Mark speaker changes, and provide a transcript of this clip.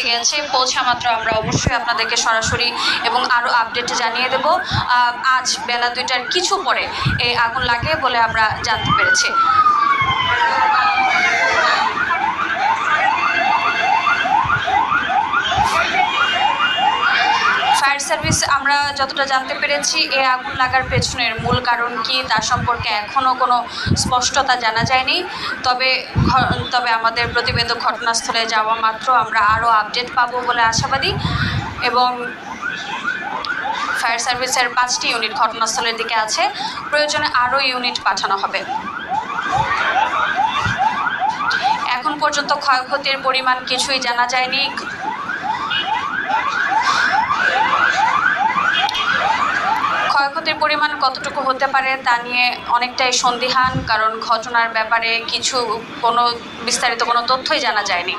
Speaker 1: গেছে পৌঁছা মাত্র আমরা অবশ্যই আপনাদেরকে সরাসরি এবং আরও আপডেট জানিয়ে দেব। আজ বেলা 2টার কিছু পরে এই আগুন লাগে বলে আমরা জানতে পেরেছি। ফায়ার সার্ভিস আমরা যতটা জানতে পেরেছি এই আগুন লাগার পেছনের মূল কারণ কি তার সম্পর্কে এখনও কোনো স্পষ্টতা জানা যায়নি। তবে আমাদের প্রতিবেদক ঘটনাস্থলে যাওয়া মাত্র আমরা আরও আপডেট পাবো বলে আশাবাদী এবং ফায়ার সার্ভিসের 5টি ইউনিট ঘটনাস্থলের দিকে আছে, প্রয়োজনে আরও ইউনিট পাঠানো হবে। এখন পর্যন্ত ক্ষয়ক্ষতির পরিমাণ কিছুই জানা যায়নি। ক্ষয়ক্ষতির পরিমাণ কতটুকু হতে পারে তা নিয়ে অনেকটাই সন্দিহান, কারণ ঘটনার ব্যাপারে কোনো বিস্তারিত কোনো তথ্যই জানা যায়নি।